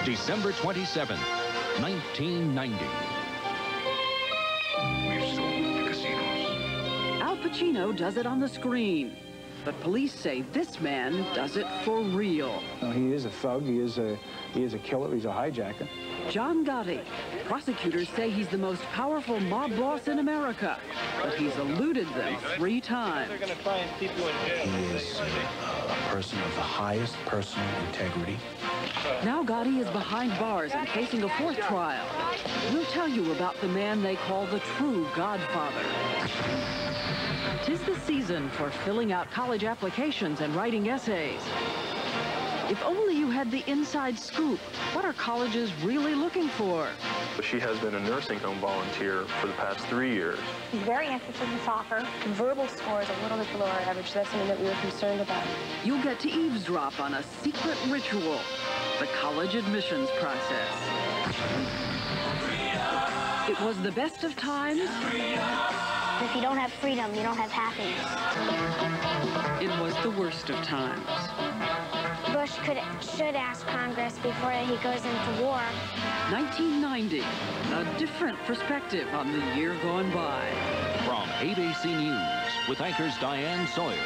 December 27th, 1990. We've sold the casinos. Al Pacino does it on the screen. But police say this man does it for real. He is a thug. He is a killer. He's a hijacker. John Gotti. Prosecutors say he's the most powerful mob boss in America, but he's eluded them 3 times. They're going to try and keep you in jail. He is a person of the highest personal integrity. Now Gotti is behind bars and facing a 4th trial. We'll tell you about the man they call the true Godfather. 'Tis the season for filling out college applications and writing essays. If only you had the inside scoop. What are colleges really looking for? She has been a nursing home volunteer for the past 3 years. He's very interested in soccer. Verbal score is a little bit below our average. That's something that we were concerned about. You'll get to eavesdrop on a secret ritual, the college admissions process. It was the best of times. If you don't have freedom, you don't have happiness. It was the worst of times. Bush should ask Congress before he goes into war. 1990, a different perspective on the year gone by. From ABC News, with anchors Diane Sawyer,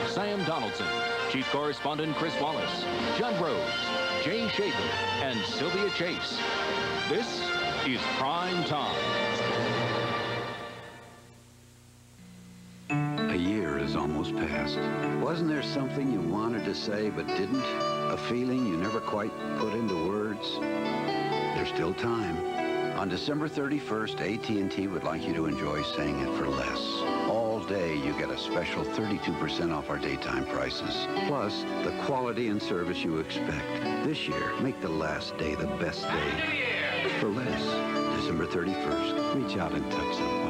Sam Donaldson, Chief Correspondent Chris Wallace, Judd Rose, Jay Schaefer, and Sylvia Chase. This is Prime Time. A year is almost past. Wasn't there something you wanted to say but didn't? A feeling you never quite put into words? There's still time. On December 31st, AT&T would like you to enjoy saying it for less. All day you get a special 32% off our daytime prices. Plus, the quality and service you expect. This year, make the last day the best day. For less. December 31st. Reach out and touch someone.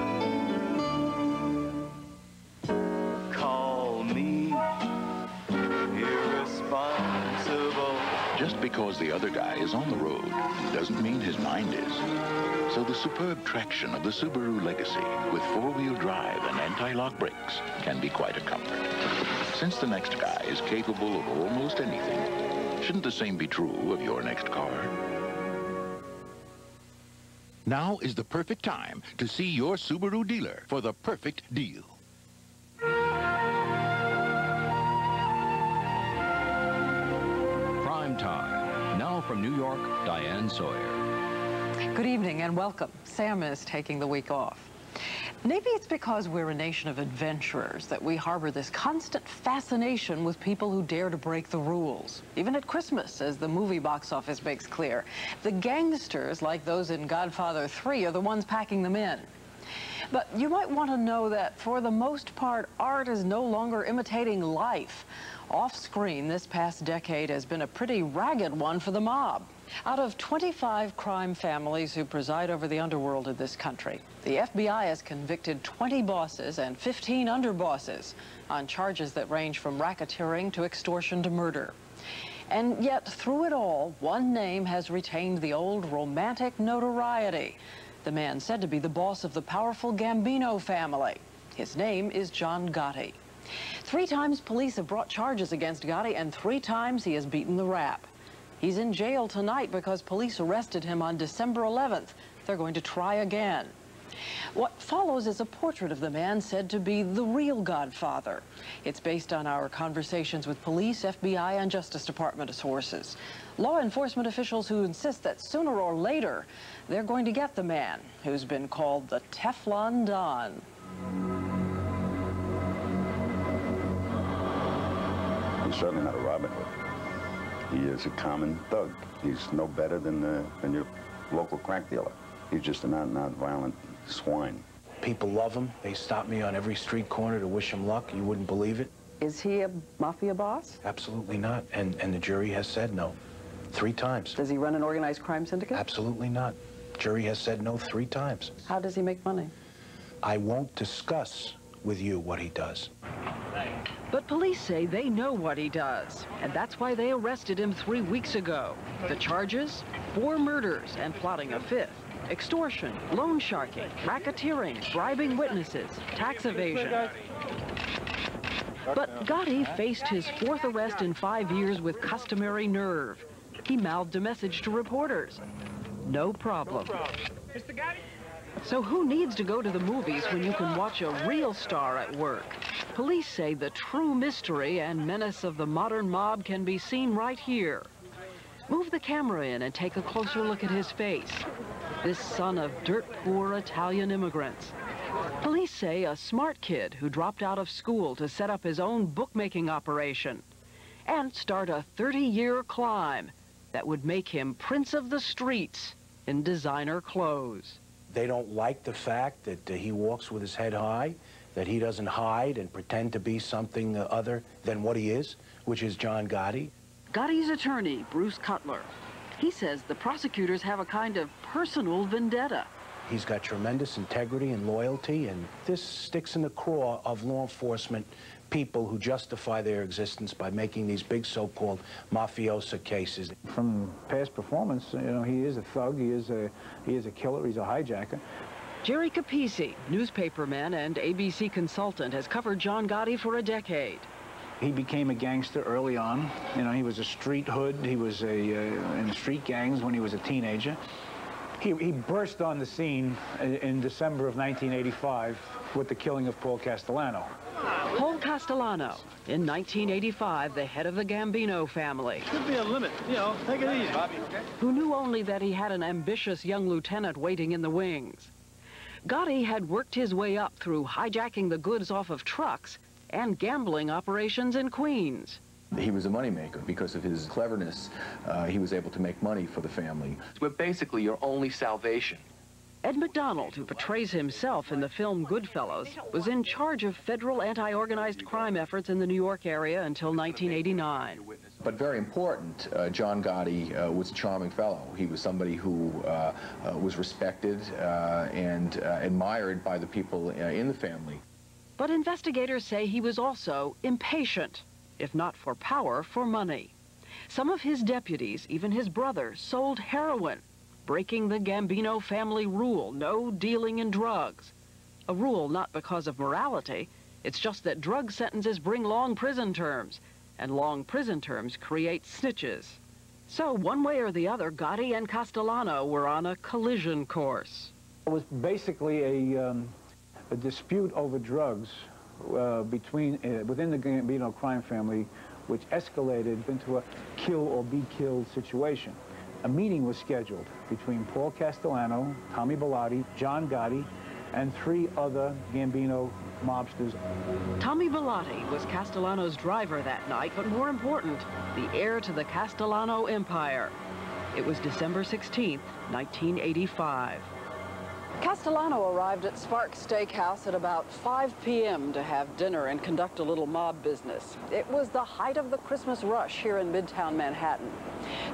Just because the other guy is on the road doesn't mean his mind is. So the superb traction of the Subaru Legacy with 4-wheel drive and anti-lock brakes can be quite a comfort. Since the next guy is capable of almost anything, shouldn't the same be true of your next car? Now is the perfect time to see your Subaru dealer for the perfect deal. Time. Now from New York, Diane Sawyer. Good evening and welcome. Sam is taking the week off. Maybe it's because we're a nation of adventurers that we harbor this constant fascination with people who dare to break the rules. Even at Christmas, as the movie box office makes clear, the gangsters, like those in Godfather 3, are the ones packing them in. But you might want to know that for the most part, art is no longer imitating life. Off-screen, this past decade has been a pretty ragged one for the mob. Out of 25 crime families who preside over the underworld of this country, the FBI has convicted 20 bosses and 15 underbosses on charges that range from racketeering to extortion to murder. And yet, through it all, one name has retained the old romantic notoriety. The man said to be the boss of the powerful Gambino family. His name is John Gotti. 3 times police have brought charges against Gotti, and 3 times he has beaten the rap. He's in jail tonight because police arrested him on December 11th. They're going to try again. What follows is a portrait of the man said to be the real Godfather. It's based on our conversations with police, FBI, and Justice Department sources. Law enforcement officials who insist that sooner or later, they're going to get the man who's been called the Teflon Don. He's certainly not a Robin Hood. He is a common thug. He's no better than your local crack dealer. He's just an out-and-out violent swine. People love him. They stop me on every street corner to wish him luck. You wouldn't believe it. Is he a mafia boss? Absolutely not. And the jury has said no 3 times. Does he run an organized crime syndicate? Absolutely not. Jury has said no 3 times. How does he make money? I won't discuss with you what he does. But police say they know what he does, and that's why they arrested him 3 weeks ago. The charges? 4 murders and plotting a 5th. Extortion, loan sharking, racketeering, bribing witnesses, tax evasion. But Gotti faced his 4th arrest in 5 years with customary nerve. He mouthed a message to reporters. No problem. Mr. Gotti? So who needs to go to the movies when you can watch a real star at work? Police say the true mystery and menace of the modern mob can be seen right here. Move the camera in and take a closer look at his face. This son of dirt-poor Italian immigrants. Police say a smart kid who dropped out of school to set up his own bookmaking operation and start a 30-year climb that would make him Prince of the Streets in designer clothes. They don't like the fact that he walks with his head high, that he doesn't hide and pretend to be something other than what he is, which is John Gotti. Gotti's attorney, Bruce Cutler, he says the prosecutors have a kind of personal vendetta. He's got tremendous integrity and loyalty, and this sticks in the craw of law enforcement people who justify their existence by making these big so-called mafioso cases. From past performance, you know, he is a thug, he is a killer, he's a hijacker. Jerry Capisi, newspaperman and ABC consultant, has covered John Gotti for a decade. He became a gangster early on. You know, he was a street hood. He was in street gangs when he was a teenager. He burst on the scene in December of 1985 with the killing of Paul Castellano. Paul Castellano, in 1985, the head of the Gambino family. Could be a limit, you know, take it easy, Bobby. Who knew only that he had an ambitious young lieutenant waiting in the wings. Gotti had worked his way up through hijacking the goods off of trucks and gambling operations in Queens. He was a moneymaker. Because of his cleverness, he was able to make money for the family. We're basically your only salvation. Ed McDonald, who portrays himself in the film Goodfellas, was in charge of federal anti-organized crime efforts in the New York area until 1989. But very important, John Gotti was a charming fellow. He was somebody who was respected and admired by the people in the family. But investigators say he was also impatient, if not for power, for money. Some of his deputies, even his brother, sold heroin, breaking the Gambino family rule, no dealing in drugs. A rule not because of morality, it's just that drug sentences bring long prison terms, and long prison terms create snitches. So one way or the other, Gotti and Castellano were on a collision course. It was basically a dispute over drugs within the Gambino crime family, which escalated into a kill or be killed situation. A meeting was scheduled between Paul Castellano, Tommy Bellotti, John Gotti, and 3 other Gambino mobsters. Tommy Bellotti was Castellano's driver that night, but more important, the heir to the Castellano empire. It was December 16th, 1985. Castellano arrived at Sparks Steakhouse at about 5 p.m. to have dinner and conduct a little mob business. It was the height of the Christmas rush here in Midtown Manhattan.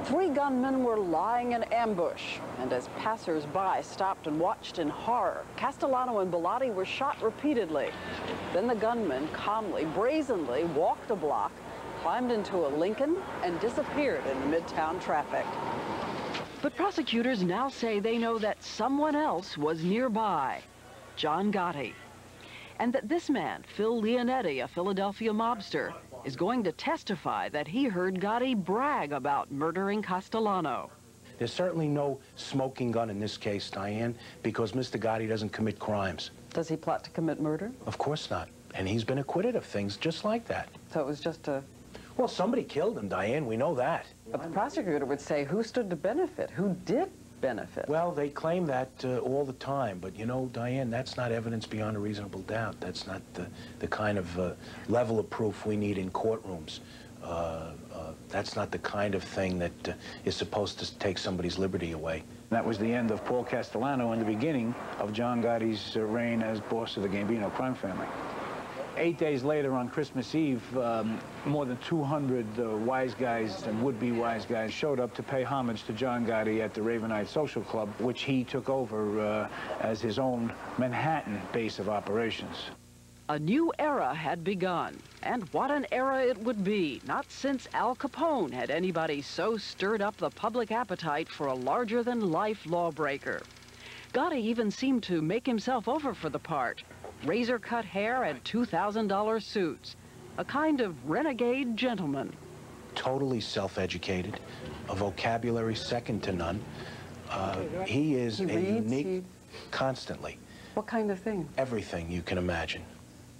3 gunmen were lying in ambush, and as passers-by stopped and watched in horror, Castellano and Bellotti were shot repeatedly. Then the gunmen calmly, brazenly walked a block, climbed into a Lincoln, and disappeared in Midtown traffic. But prosecutors now say they know that someone else was nearby, John Gotti. And that this man, Phil Leonetti, a Philadelphia mobster, is going to testify that he heard Gotti brag about murdering Castellano. There's certainly no smoking gun in this case, Diane, because Mr. Gotti doesn't commit crimes. Does he plot to commit murder? Of course not. And he's been acquitted of things just like that. So it was just a... Well, somebody killed him, Diane. We know that. But the prosecutor would say, who stood to benefit? Who did benefit? Well, they claim that all the time. But, you know, Diane, that's not evidence beyond a reasonable doubt. That's not the kind of level of proof we need in courtrooms. That's not the kind of thing that is supposed to take somebody's liberty away. That was the end of Paul Castellano and the beginning of John Gotti's reign as boss of the Gambino crime family. 8 days later, on Christmas Eve, more than 200 wise guys and would-be wise guys showed up to pay homage to John Gotti at the Ravenite Social Club, which he took over as his own Manhattan base of operations. A new era had begun, and what an era it would be. Not since Al Capone had anybody so stirred up the public appetite for a larger-than-life lawbreaker. Gotti even seemed to make himself over for the part. Razor-cut hair and $2,000 suits. A kind of renegade gentleman. Totally self-educated, a vocabulary second to none. He is unique constantly. What kind of thing? Everything you can imagine.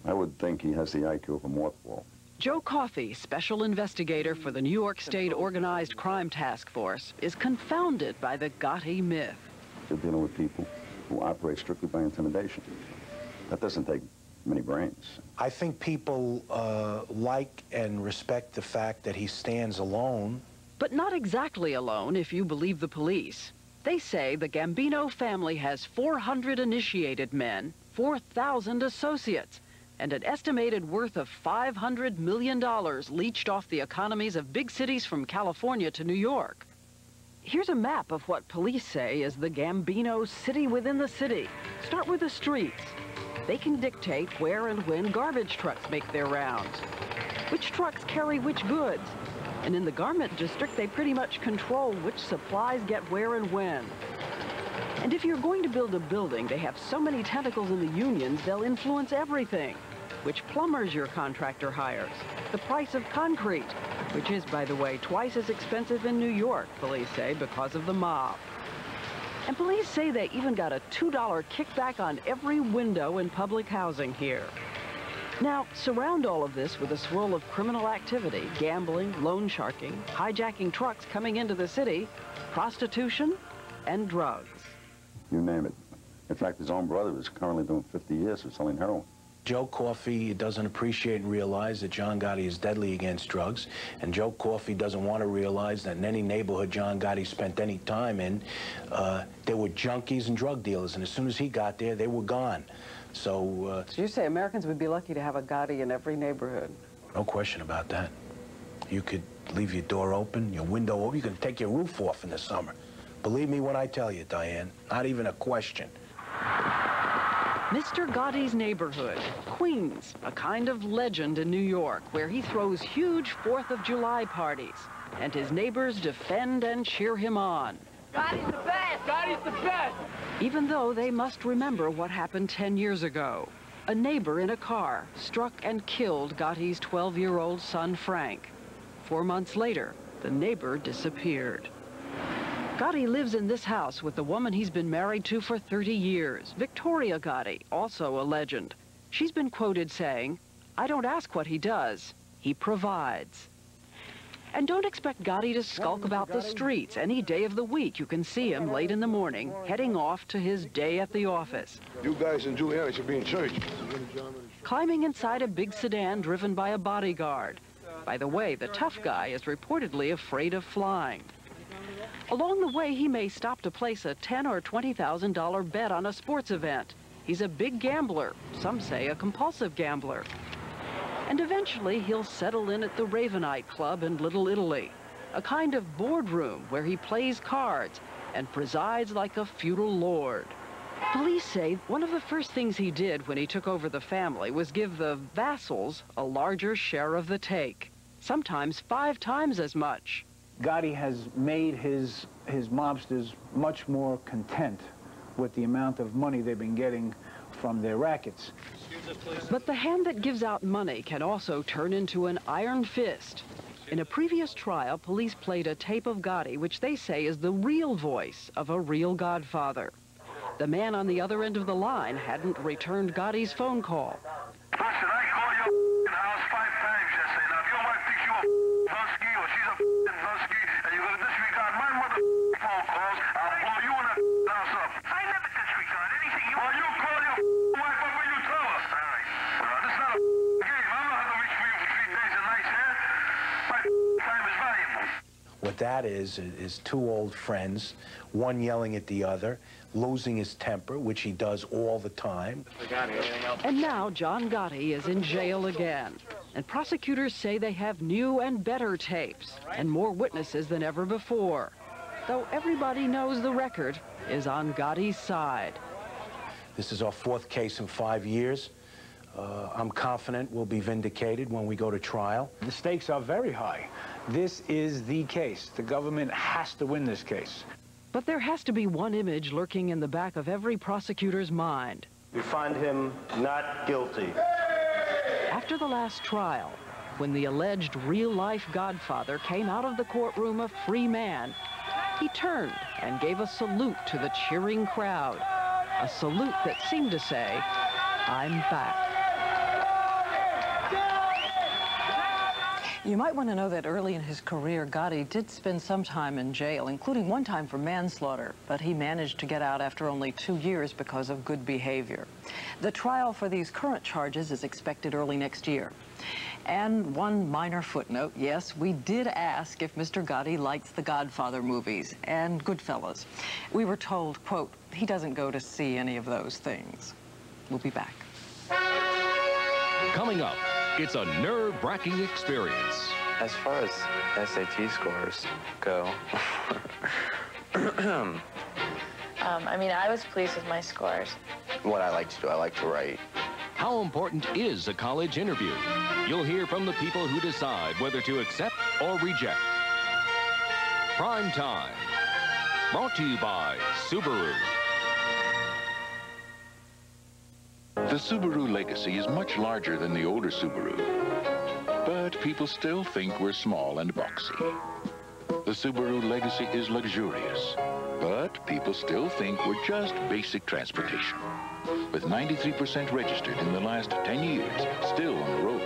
I would think he has the IQ of a mothball. Joe Coffey, special investigator for the New York State Organized Crime Task Force, is confounded by the Gotti myth. You're dealing with people who operate strictly by intimidation. That doesn't take many brains. I think people like and respect the fact that he stands alone. But not exactly alone, if you believe the police. They say the Gambino family has 400 initiated men, 4,000 associates, and an estimated worth of $500 million leached off the economies of big cities from California to New York. Here's a map of what police say is the Gambino city within the city. Start with the streets. They can dictate where and when garbage trucks make their rounds, which trucks carry which goods. And in the garment district, they pretty much control which supplies get where and when. And if you're going to build a building, they have so many tentacles in the unions, they'll influence everything. Which plumbers your contractor hires, the price of concrete, which is, by the way, twice as expensive in New York, police say, because of the mob. And police say they even got a $2 kickback on every window in public housing here. Now, surround all of this with a swirl of criminal activity, gambling, loan sharking, hijacking trucks coming into the city, prostitution, and drugs. You name it. In fact, his own brother is currently doing 50 years for selling heroin. Joe Coffey doesn't appreciate and realize that John Gotti is deadly against drugs, and Joe Coffey doesn't want to realize that in any neighborhood John Gotti spent any time in, there were junkies and drug dealers, and as soon as he got there, they were gone. So you say Americans would be lucky to have a Gotti in every neighborhood? No question about that. You could leave your door open, your window open, you can take your roof off in the summer. Believe me when I tell you, Diane, not even a question. Mr. Gotti's neighborhood, Queens, a kind of legend in New York, where he throws huge 4th of July parties, and his neighbors defend and cheer him on. Gotti's the best! Gotti's the best! Even though they must remember what happened 10 years ago. A neighbor in a car struck and killed Gotti's 12-year-old son, Frank. 4 months later, the neighbor disappeared. Gotti lives in this house with the woman he's been married to for 30 years, Victoria Gotti, also a legend. She's been quoted saying, "I don't ask what he does, he provides." And don't expect Gotti to skulk about the streets. Any day of the week, you can see him late in the morning, heading off to his day at the office. You guys in Juliana should be in church. Climbing inside a big sedan driven by a bodyguard. By the way, the tough guy is reportedly afraid of flying. Along the way, he may stop to place a $10,000 or $20,000 bet on a sports event. He's a big gambler, some say a compulsive gambler. And eventually, he'll settle in at the Ravenite Club in Little Italy, a kind of boardroom where he plays cards and presides like a feudal lord. Police say one of the first things he did when he took over the family was give the vassals a larger share of the take, sometimes 5 times as much. Gotti has made his mobsters much more content with the amount of money they've been getting from their rackets. But the hand that gives out money can also turn into an iron fist. In a previous trial, police played a tape of Gotti, which they say is the real voice of a real godfather. The man on the other end of the line hadn't returned Gotti's phone call. Listen, I called your house 5 times yesterday. Now, if your wife thinks you a husky or she's a husky and you're going to disregard my mother phone calls, I'll blow you and that house up. I never disregard anything you... Well, you call your wife up when you tell us. All right. This is not a game. I don't know how to reach for you for 3 days and nights here. My time is valuable. What that is 2 old friends, one yelling at the other, losing his temper, which he does all the time. And now John Gotti is in jail again. And prosecutors say they have new and better tapes and more witnesses than ever before. Though everybody knows the record is on Gotti's side. This is our 4th case in 5 years. I'm confident we'll be vindicated when we go to trial. The stakes are very high. This is the case. The government has to win this case. But there has to be one image lurking in the back of every prosecutor's mind. We find him not guilty. After the last trial, when the alleged real-life Godfather came out of the courtroom a free man, he turned and gave a salute to the cheering crowd, a salute that seemed to say, "I'm back." You might want to know that early in his career, Gotti did spend some time in jail, including one time for manslaughter, but he managed to get out after only 2 years because of good behavior. The trial for these current charges is expected early next year. And one minor footnote, yes, we did ask if Mr. Gotti likes the Godfather movies and Goodfellas. We were told, quote, he doesn't go to see any of those things. We'll be back. Coming up, it's a nerve-wracking experience. As far as SAT scores go, I mean, I was pleased with my scores. what I like to do, I like to write. How important is a college interview? You'll hear from the people who decide whether to accept or reject. Prime Time, brought to you by Subaru. The Subaru legacy is much larger than the older Subaru, but people still think we're small and boxy. The Subaru legacy is luxurious, but people still think we're just basic transportation. With 93% registered in the last 10 years, still on the road,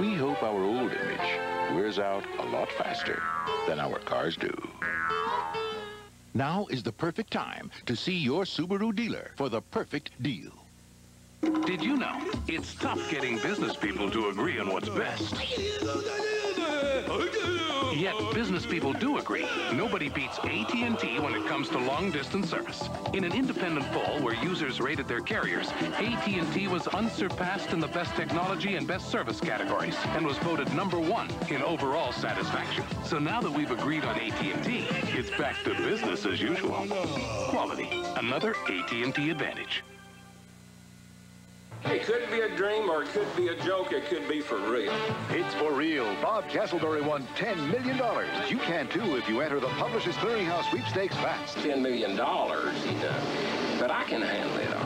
we hope our old image wears out a lot faster than our cars do. Now is the perfect time to see your Subaru dealer for the perfect deal. Did you know it's tough getting business people to agree on what's best? Yet business people do agree. Nobody beats AT&T when it comes to long-distance service. In an independent poll where users rated their carriers, AT&T was unsurpassed in the best technology and best service categories and was voted #1 in overall satisfaction. So now that we've agreed on AT&T, it's back to business as usual. Quality, another AT&T advantage. It could be a dream or it could be a joke. It could be for real. It's for real. Bob Castleberry won $10 million. You can too if you enter the Publishers Clearinghouse sweepstakes fast. $10 million, but I can handle it all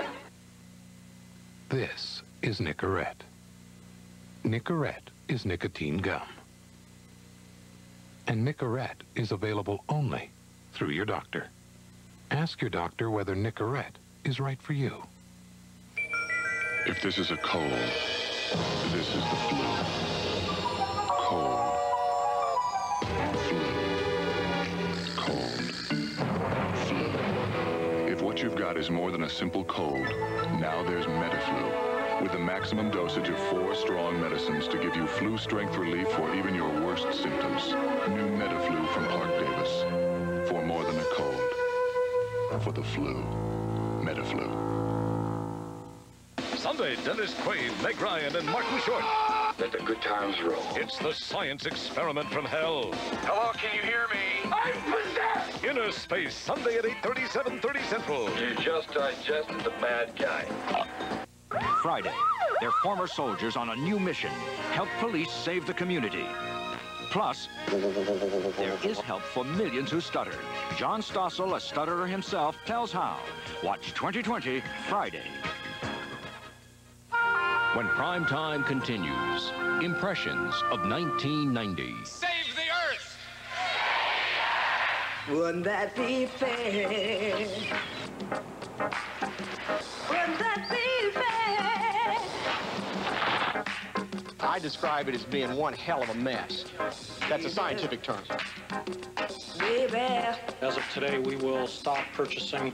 right. This is Nicorette. Nicorette is nicotine gum. And Nicorette is available only through your doctor. Ask your doctor whether Nicorette is right for you. If this is a cold, this is the flu. Cold. Flu. Cold. Flu. If what you've got is more than a simple cold, now there's Metaflu, with a maximum dosage of 4 strong medicines to give you flu-strength relief for even your worst symptoms. New Metaflu from Parke-Davis. For more than a cold. For the flu. Metaflu. Sunday, Dennis Quaid, Meg Ryan, and Martin Short. Let the good times roll. It's the science experiment from hell. Hello, can you hear me? I'm possessed! Inner Space, Sunday at 8:30, 7:30 Central. You just digested the bad guy. Friday, they're former soldiers on a new mission. Help police save the community. Plus, there is help for millions who stutter. John Stossel, a stutterer himself, tells how. Watch 2020 Friday. When Prime Time continues, impressions of 1990. Save the Earth! Wouldn't that be fair? Wouldn't that be fair? I describe it as being one hell of a mess. That's a scientific term. As of today, we will stop purchasing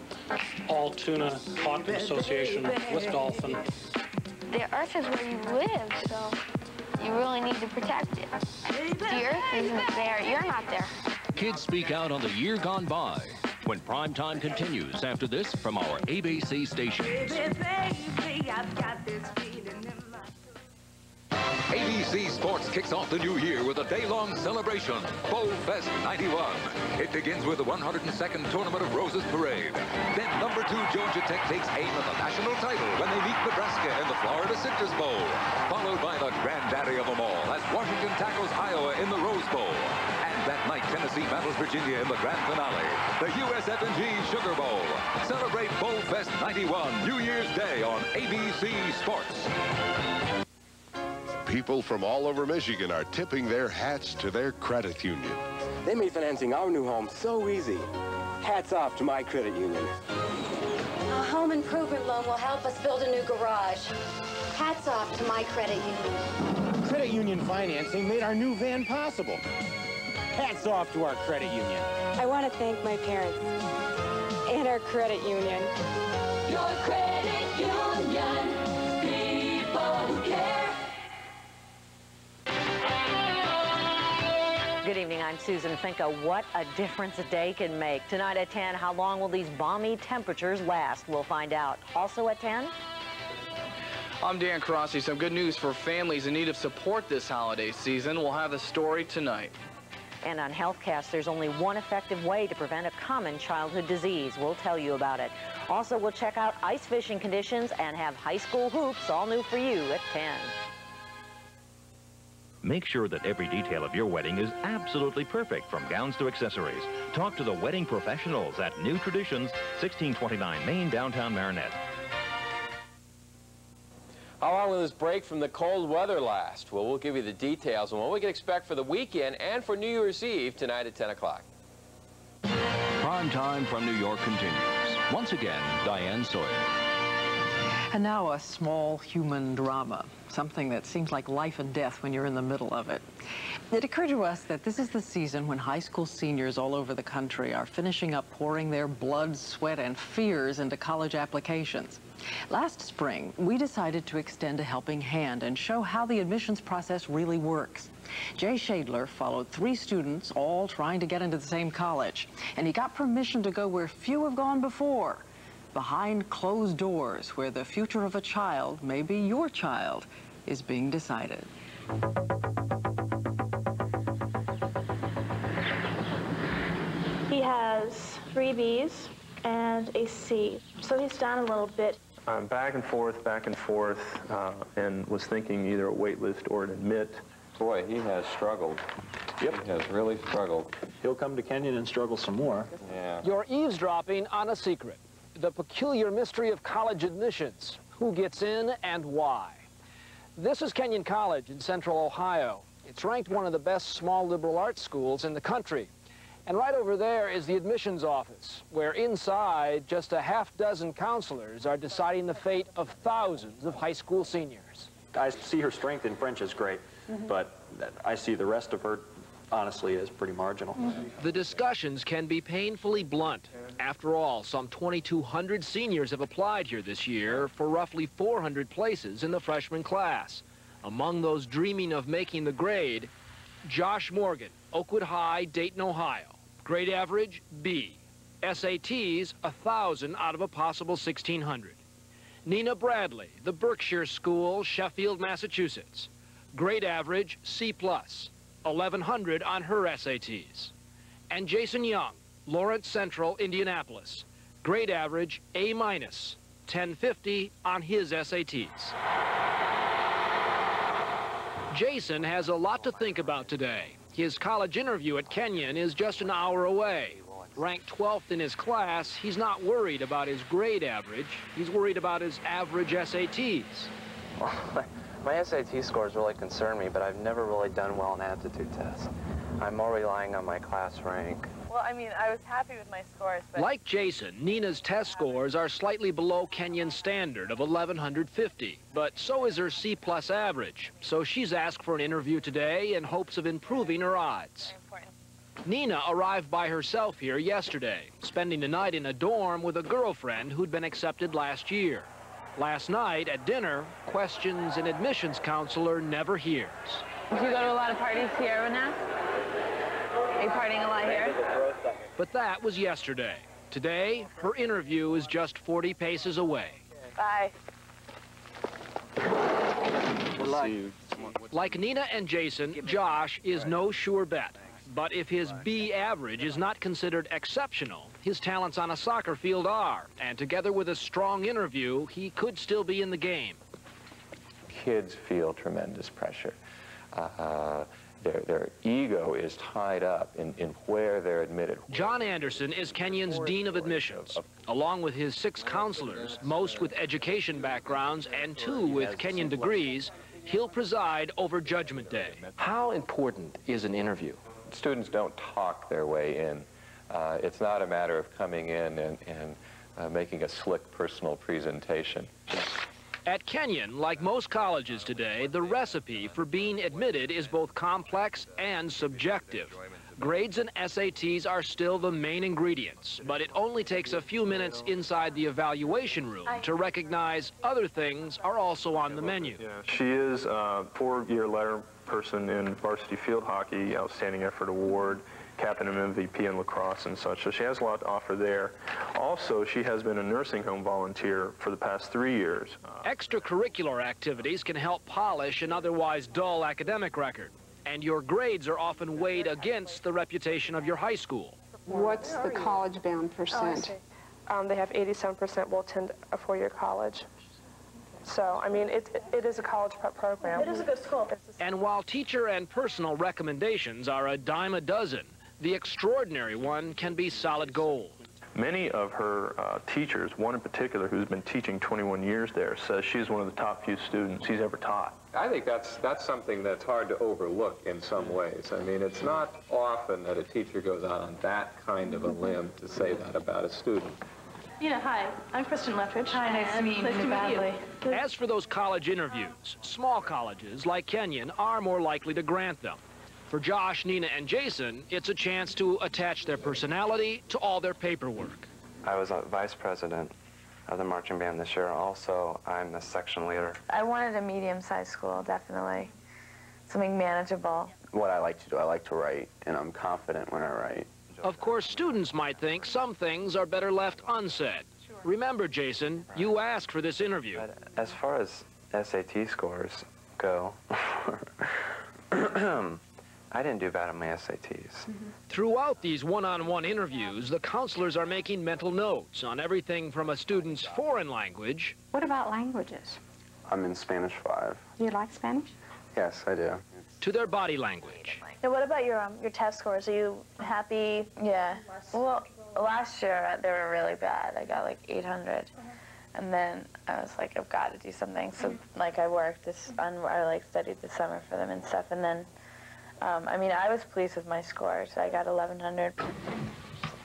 all tuna caught in association with dolphin. The Earth is where you live, so you really need to protect it. The Earth isn't there. You're not there. Kids speak out on the year gone by when Prime Time continues after this from our ABC stations. ABC Sports kicks off the new year with a day-long celebration, Bowl Fest 91. It begins with the 102nd Tournament of Roses Parade. Then number 2 Georgia Tech takes aim at the national title when they meet Nebraska in the Florida Citrus Bowl, followed by the granddaddy of them all as Washington tackles Iowa in the Rose Bowl. And that night, Tennessee battles Virginia in the grand finale, the USF&G Sugar Bowl. Celebrate Bowl Fest 91 New Year's Day on ABC Sports. People from all over Michigan are tipping their hats to their credit union. They made financing our new home so easy. Hats off to my credit union. A home improvement loan will help us build a new garage. Hats off to my credit union. Credit union financing made our new van possible. Hats off to our credit union. I want to thank my parents and our credit union. Your credit union, people who care. Good evening, I'm Susan Finca. What a difference a day can make. Tonight at 10, how long will these balmy temperatures last? We'll find out. Also at 10? I'm Dan Carossi. Some good news for families in need of support this holiday season. We'll have the story tonight. And on HealthCast, there's only one effective way to prevent a common childhood disease. We'll tell you about it. Also, we'll check out ice fishing conditions and have high school hoops all new for you at 10. Make sure that every detail of your wedding is absolutely perfect, from gowns to accessories. Talk to the wedding professionals at New Traditions, 1629 Main, downtown Marinette. How long will this break from the cold weather last? Well, we'll give you the details on what we can expect for the weekend and for New Year's Eve tonight at 10 o'clock. Prime time from New York continues. Once again, Diane Sawyer. And now a small human drama, something that seems like life and death when you're in the middle of it. It occurred to us that this is the season when high school seniors all over the country are finishing up pouring their blood, sweat, and fears into college applications. Last spring, we decided to extend a helping hand and show how the admissions process really works. Jay Shadler followed 3 students, all trying to get into the same college, and he got permission to go where few have gone before. Behind closed doors, where the future of a child, maybe your child, is being decided. He has 3 B's and a C, so he's down a little bit. I'm back and forth, and was thinking either a wait list or an admit. Boy, he has struggled. Yep. He has really struggled. He'll come to Kenyon and struggle some more. Yeah. You're eavesdropping on a secret. The peculiar mystery of college admissions. Who gets in and why? This is Kenyon College in Central Ohio. It's ranked one of the best small liberal arts schools in the country. And right over there is the admissions office, where inside just a half-dozen counselors are deciding the fate of thousands of high school seniors. I see her strength in French is great, but I see the rest of her, honestly, as pretty marginal. The discussions can be painfully blunt. After all, some 2,200 seniors have applied here this year for roughly 400 places in the freshman class. Among those dreaming of making the grade, Josh Morgan, Oakwood High, Dayton, Ohio. Grade average, B. SATs, 1,000 out of a possible 1,600. Nina Bradley, the Berkshire School, Sheffield, Massachusetts. Grade average, C+, 1,100 on her SATs. And Jason Young, Lawrence Central, Indianapolis. Grade average, A-, 1050 on his SATs. Jason has a lot to think about today. His college interview at Kenyon is just an hour away. Ranked 12th in his class, he's not worried about his grade average. He's worried about his average SATs. My SAT scores really concern me, but I've never really done well in aptitude tests. I'm more relying on my class rank. Well, I mean, I was happy with my scores, but... Like Jason, Nina's test scores are slightly below Kenyon's standard of 1,150, but so is her C+ average. So she's asked for an interview today in hopes of improving her odds. Nina arrived by herself here yesterday, spending the night in a dorm with a girlfriend who'd been accepted last year. Last night at dinner, questions an admissions counselor never hears. Do you go to a lot of parties here now? Are you partying a lot here? But that was yesterday. Today, her interview is just 40 paces away. Bye. Good luck. Like Nina and Jason, Josh is no sure bet. But if his B average is not considered exceptional, his talents on a soccer field are. And together with a strong interview, he could still be in the game. Kids feel tremendous pressure. Their ego is tied up in where they're admitted. John Anderson is Kenyon's Dean of Admissions. Along with his 6 counselors, most with education backgrounds and 2 with Kenyon degrees, He'll preside over Judgment Day. How important is an interview? Students don't talk their way in. It's not a matter of coming in and making a slick personal presentation. At Kenyon, like most colleges today, the recipe for being admitted is both complex and subjective. Grades and SATs are still the main ingredients, but it only takes a few minutes inside the evaluation room to recognize other things are also on the menu. Yeah, she is a four-year letter person in varsity field hockey, Outstanding Effort Award, captain and MVP in lacrosse and such, so she has a lot to offer there. Also, she has been a nursing home volunteer for the past 3 years. Extracurricular activities can help polish an otherwise dull academic record, and your grades are often weighed against the reputation of your high school. What's the college-bound percent? They have 87% will attend a four-year college. So, I mean, it is a college prep program. It is a good school. And while teacher and personal recommendations are a dime a dozen, the extraordinary one can be solid gold. Many of her teachers, one in particular who's been teaching 21 years there, says she's one of the top few students he's ever taught. I think that's something that's hard to overlook in some ways. I mean, it's not often that a teacher goes out on that kind of a limb to say that about a student. Nina, hi. I'm Kristen Leftridge. Hi, nice to meet you. As for those college interviews, small colleges like Kenyon are more likely to grant them. For Josh, Nina, and Jason, it's a chance to attach their personality to all their paperwork. I was a vice president of the marching band this year. Also, I'm the section leader. I wanted a medium-sized school, definitely. Something manageable. What I like to do, I like to write, and I'm confident when I write. Of course, students might think some things are better left unsaid. Remember, Jason, you asked for this interview. But as far as SAT scores go, I didn't do bad on my SATs. Throughout these one-on-one interviews, the counselors are making mental notes on everything from a student's foreign language. What about languages? I'm in Spanish 5. Do you like Spanish? Yes, I do. To their body language. And what about your test scores? Are you happy? Yeah. Well, last year they were really bad. I got like 800. And then I was like, I've got to do something. So like I worked I like studied this summer for them and stuff. And then, I mean, I was pleased with my scores. I got 1100.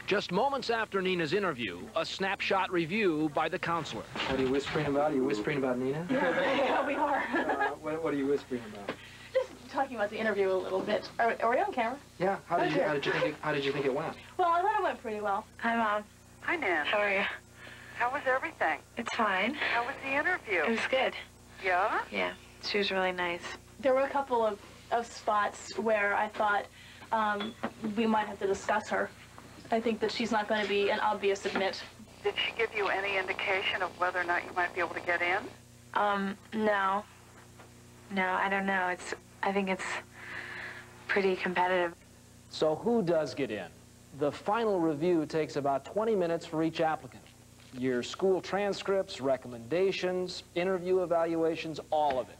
Just moments after Nina's interview, a snapshot review by the counselor. What are you whispering about? Are you whispering about Nina? Yeah, we are. What are you whispering about? Just talking about the interview a little bit. Are we on camera? Yeah. How did you think it went? Well, I thought it went pretty well. Hi, Mom. Hi, Nan. How are you? How was everything? It's fine. How was the interview? It was good. Yeah? Yeah. She was really nice. There were a couple of spots where I thought we might have to discuss her. I think that she's not going to be an obvious admit. Did she give you any indication of whether or not you might be able to get in? No. No, I don't know. I think it's pretty competitive. So who does get in? The final review takes about 20 minutes for each applicant. Your school transcripts, recommendations, interview evaluations, all of it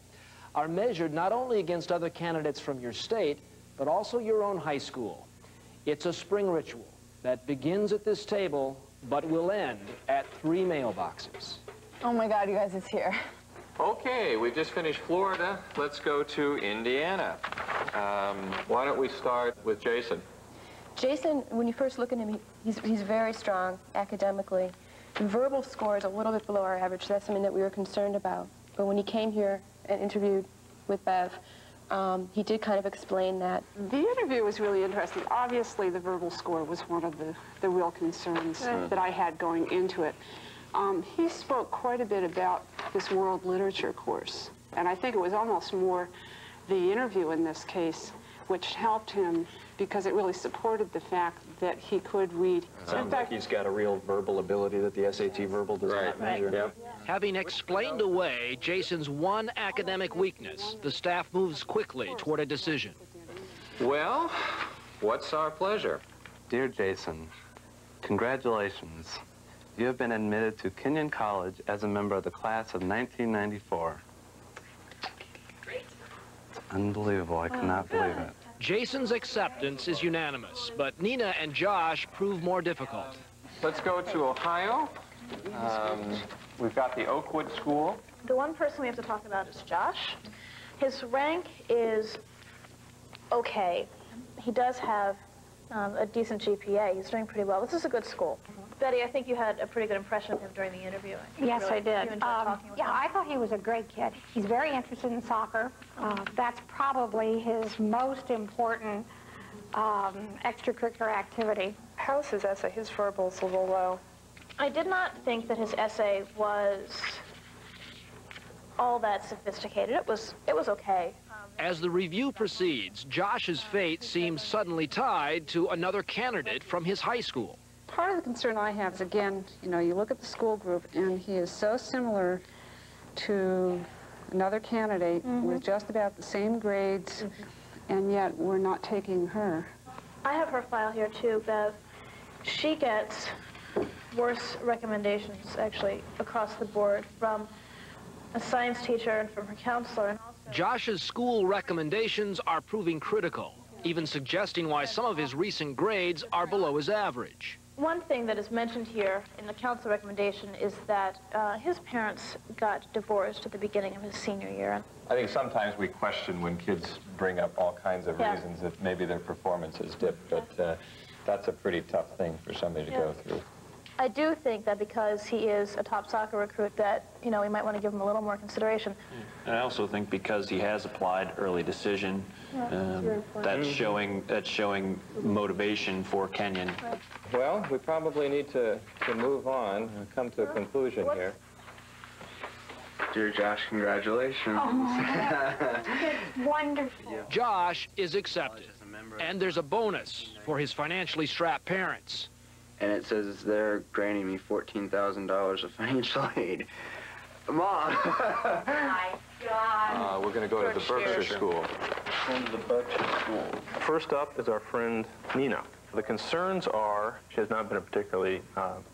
are measured not only against other candidates from your state, but also your own high school. It's a spring ritual that begins at this table, but will end at 3 mailboxes. Oh my God, you guys, it's here. Okay, we've just finished Florida. Let's go to Indiana. Why don't we start with Jason? Jason, when you first look at him, he's very strong academically. The verbal score is a little bit below our average, so that's something that we were concerned about. But when he came here and interviewed with Bev, he did kind of explain that. The interview was really interesting. Obviously, the verbal score was one of the real concerns that I had going into it. He spoke quite a bit about this world literature course, and I think it was almost more the interview in this case which helped him because it really supported the fact that he could read. In fact, he's got a real verbal ability that the SAT verbal does not measure. Yep. Having explained away Jason's one academic weakness, the staff moves quickly toward a decision. Well, what's our pleasure? Dear Jason, congratulations. You have been admitted to Kenyon College as a member of the class of 1994. Great. It's unbelievable. I cannot believe it. Jason's acceptance is unanimous, but Nina and Josh prove more difficult. Let's go to Ohio. We've got the Oakwood School. The one person we have to talk about is Josh. His rank is okay. He does have a decent GPA. He's doing pretty well. This is a good school. Betty, I think you had a pretty good impression of him during the interview. Yes, really, I did. You enjoyed talking with him? I thought he was a great kid. He's very interested in soccer. That's probably his most important extracurricular activity. How's his essay? His verbal's a little low. I did not think that his essay was all that sophisticated. It was okay. As the review proceeds, Josh's fate seems suddenly tied to another candidate from his high school. Part of the concern I have is, again, you know, you look at the school group, and he is so similar to another candidate with just about the same grades, and yet we're not taking her. I have her file here, too, Bev. She gets worse recommendations, actually, across the board from a science teacher and from her counselor. And also Josh's school recommendations are proving critical, even suggesting why some of his recent grades are below his average. One thing that is mentioned here in the council recommendation is that his parents got divorced at the beginning of his senior year. I think sometimes we question when kids bring up all kinds of reasons that maybe their performance has dipped, but that's a pretty tough thing for somebody to go through. I do think that because he is a top soccer recruit that, you know, we might want to give him a little more consideration. And I also think because he has applied early decision, that's showing motivation for Kenyon. Right. Well, we probably need to move on and come to a conclusion here. Dear Josh, congratulations. Oh, my God. It's wonderful. Josh is accepted, and there's a bonus for his financially strapped parents. And it says they're granting me $14,000 of financial aid. Mom! Oh, my God. We're going to go to the Berkshire School. Going to the Berkshire School. First up is our friend Nina. The concerns are she has not been a particularly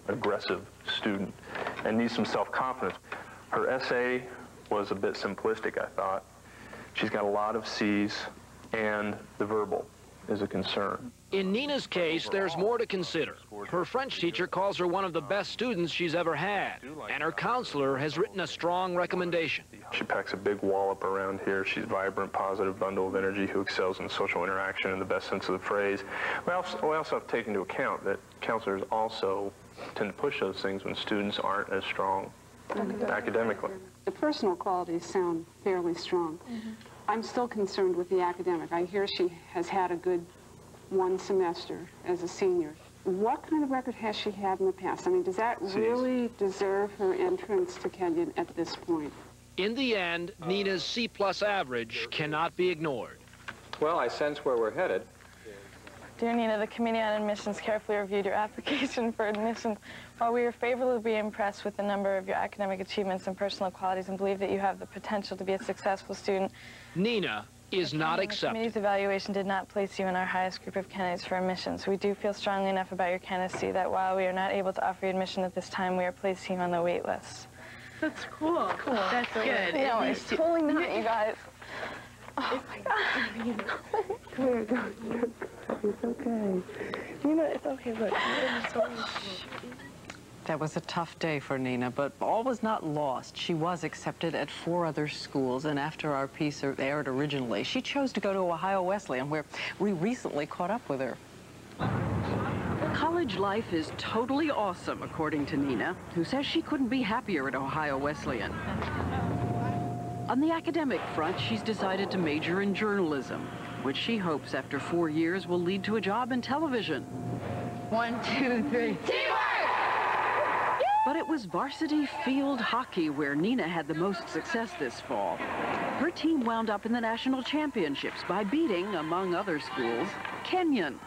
aggressive student and needs some self-confidence. Her essay was a bit simplistic, I thought. She's got a lot of C's, and the verbal is a concern. In Nina's case, there's more to consider. Her French teacher calls her one of the best students she's ever had, and her counselor has written a strong recommendation. She packs a big wallop around here. She's a vibrant, positive bundle of energy who excels in social interaction in the best sense of the phrase. We also have to take into account that counselors also tend to push those things when students aren't as strong academically. The personal qualities sound fairly strong. I'm still concerned with the academic. I hear she has had a good one semester as a senior. What kind of record has she had in the past? I mean, does that really deserve her entrance to Kenyon at this point? In the end, Nina's C+ average cannot be ignored. Well, I sense where we're headed. Dear Nina, the Committee on Admissions carefully reviewed your application for admission. While we are favorably impressed with the number of your academic achievements and personal qualities and believe that you have the potential to be a successful student, Nina is not accepted. The committee's evaluation did not place you in our highest group of candidates for admissions. We do feel strongly enough about your candidacy that while we are not able to offer you admission at this time, we are placing you on the wait list. That's cool. That's good. No, it's totally not, you guys. Oh, my God. Come here, go. It's okay. You know, it's okay, look. That was a tough day for Nina, but all was not lost. She was accepted at 4 other schools, and after our piece aired originally, she chose to go to Ohio Wesleyan, where we recently caught up with her. College life is totally awesome, according to Nina, who says she couldn't be happier at Ohio Wesleyan. On the academic front, she's decided to major in journalism, which she hopes after 4 years will lead to a job in television. 1, 2, 3. Teamwork! But it was varsity field hockey where Nina had the most success this fall. Her team wound up in the national championships by beating, among other schools, Kenyon.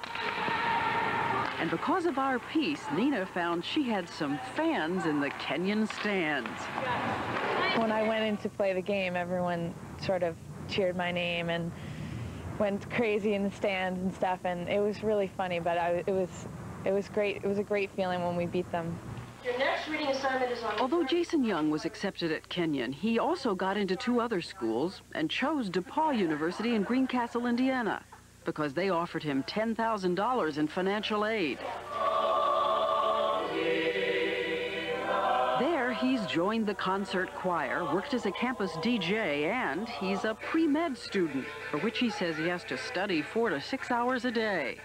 And because of our piece, Nina found she had some fans in the Kenyon stands. When I went in to play the game, everyone sort of cheered my name and went crazy in the stands and stuff, and it was really funny, but it was great. It was a great feeling when we beat them. Your next reading assignment is on... Although Jason Young was accepted at Kenyon, he also got into 2 other schools and chose DePaul University in Greencastle, Indiana, because they offered him $10,000 in financial aid. There, he's joined the concert choir, worked as a campus DJ, and he's a pre-med student, for which he says he has to study 4 to 6 hours a day.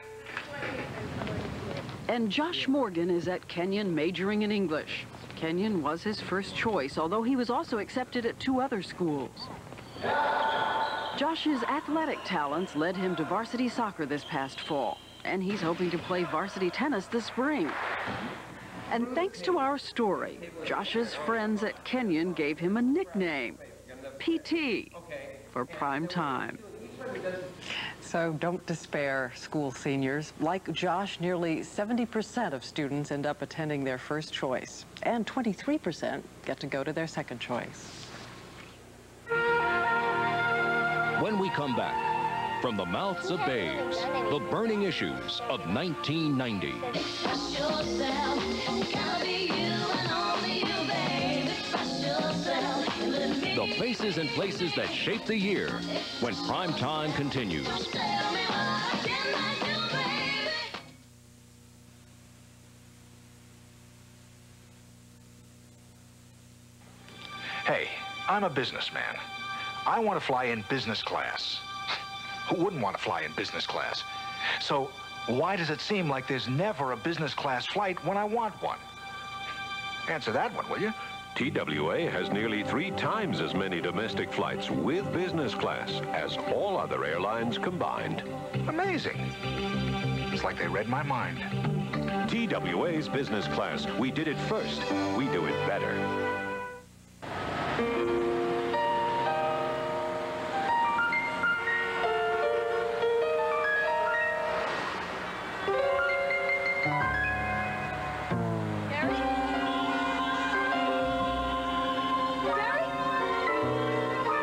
And Josh Morgan is at Kenyon majoring in English. Kenyon was his first choice, although he was also accepted at 2 other schools. Josh's athletic talents led him to varsity soccer this past fall, and he's hoping to play varsity tennis this spring. And thanks to our story, Josh's friends at Kenyon gave him a nickname, PT, for prime time. So don't despair, school seniors. Like Josh, nearly 70% of students end up attending their first choice, and 23% get to go to their second choice. When we come back, from the mouths of babes, the burning issues of 1990. The faces and places that shaped the year when prime time continues. Hey, I'm a businessman. I want to fly in business class. Who wouldn't want to fly in business class? So why does it seem like there's never a business class flight when I want one? Answer that one, will you? TWA has nearly 3 times as many domestic flights with business class as all other airlines combined. Amazing. It's like they read my mind. TWA's business class. We did it first. We do it better.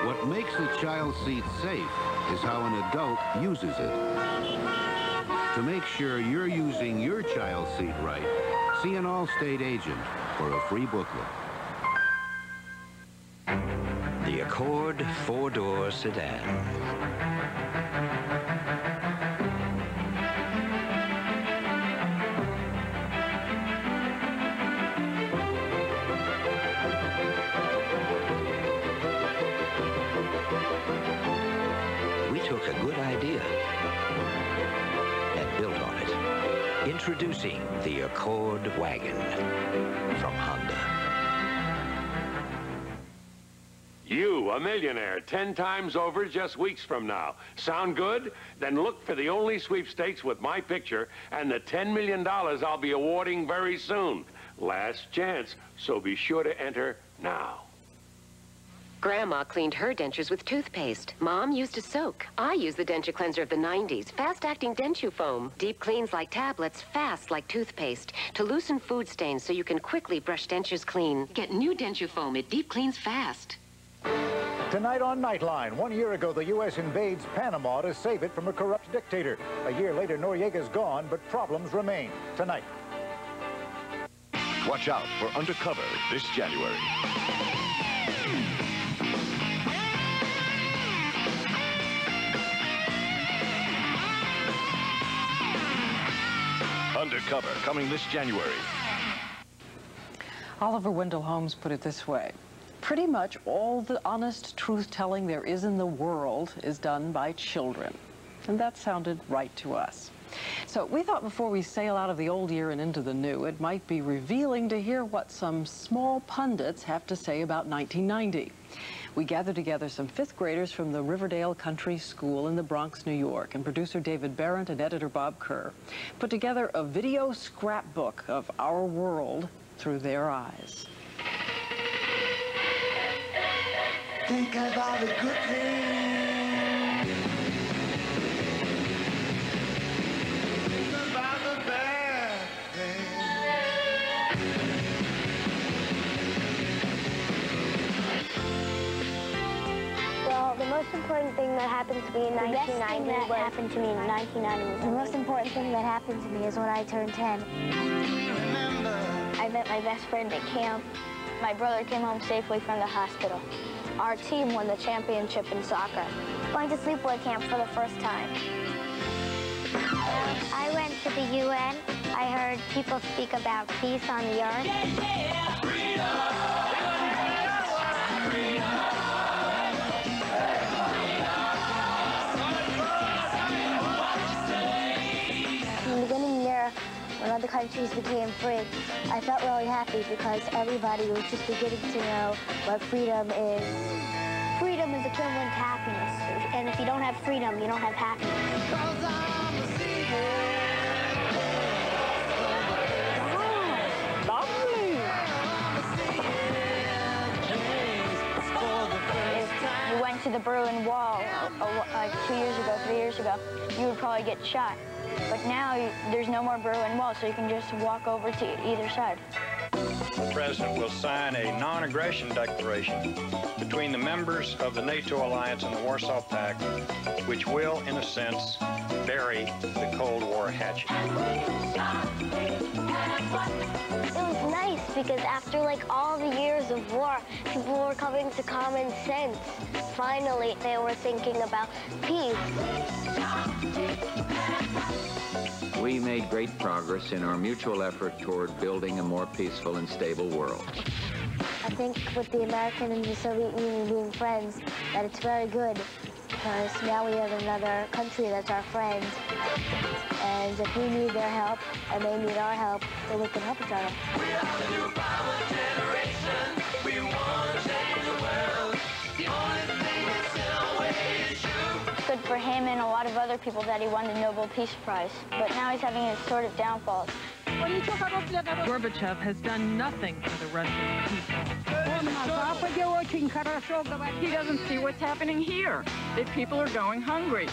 What makes a child seat safe is how an adult uses it. To make sure you're using your child's seat right, see an Allstate agent for a free booklet. The Accord 4-door sedan. We took a good idea and built on it. Introducing the Accord Wagon from Honda. You, a millionaire, 10 times over just weeks from now. Sound good? Then look for the only sweepstakes with my picture and the $10 million I'll be awarding very soon. Last chance, so be sure to enter now. Grandma cleaned her dentures with toothpaste. Mom used a soak. I use the denture cleanser of the 90s. Fast-acting Denture Foam. Deep cleans like tablets, fast like toothpaste. To loosen food stains so you can quickly brush dentures clean. Get new Denture Foam. It deep cleans fast. Tonight on Nightline, 1 year ago, the U.S. invades Panama to save it from a corrupt dictator. A year later, Noriega's gone, but problems remain. Tonight. Watch out for Undercover this January. Undercover, coming this January. Oliver Wendell Holmes put it this way. Pretty much all the honest truth-telling there is in the world is done by children. And that sounded right to us. So we thought before we sail out of the old year and into the new, it might be revealing to hear what some small pundits have to say about 1990. We gathered together some 5th graders from the Riverdale Country School in the Bronx, New York, and producer David Barrett and editor Bob Kerr put together a video scrapbook of our world through their eyes. Think about the good things. Think about the bad things. Well, the most important thing that happened to me in 1990 was... The happened to me in 1990 was... The most important thing that happened to me is when I turned 10. I met my best friend at camp. My brother came home safely from the hospital. Our team won the championship in soccer. Going to sleepaway camp for the first time. I went to the UN. I heard people speak about peace on the earth. In the beginning there, when other countries became free, I felt really happy because everybody was just beginning to know what freedom is. Freedom is equivalent to happiness, and if you don't have freedom, you don't have happiness. If you went to the Berlin Wall like 2 years ago, 3 years ago, you would probably get shot. But now there's no more Berlin Wall, so you can just walk over to either side. The President will sign a non-aggression declaration between the members of the NATO alliance and the Warsaw Pact, which will, in a sense, bury the Cold War hatchet. It was nice because after like all the years of war, people were coming to common sense. Finally, they were thinking about peace. We made great progress in our mutual effort toward building a more peaceful and stable world. I think with the American and the Soviet Union being friends, that it's very good because now we have another country that's our friend. And if we need their help and they need our help, then we can help each other. We are the new power generation. We want to change the world. The only thing that's in our way is you. It's good for him and a lot of other people that he won the Nobel Peace Prize. But now he's having his sort of downfalls. Gorbachev has done nothing for the Russian people. He doesn't see what's happening here. The people are going hungry.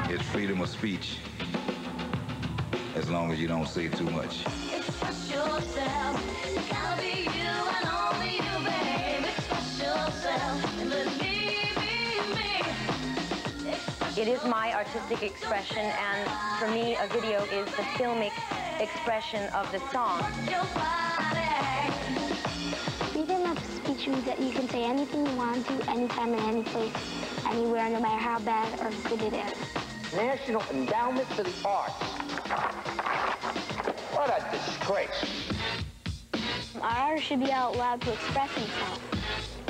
It's freedom of speech, as long as you don't say too much. Express yourself. It's gotta be you and only you, babe. Express yourself and let me be me. It is my artistic expression, and for me, a video is the filmic expression of the song. Freedom of speech means that you can say anything you want to, anytime and any place, anywhere, no matter how bad or good it is. National Endowment for the Arts. What a disgrace. Our artist should be allowed to express himself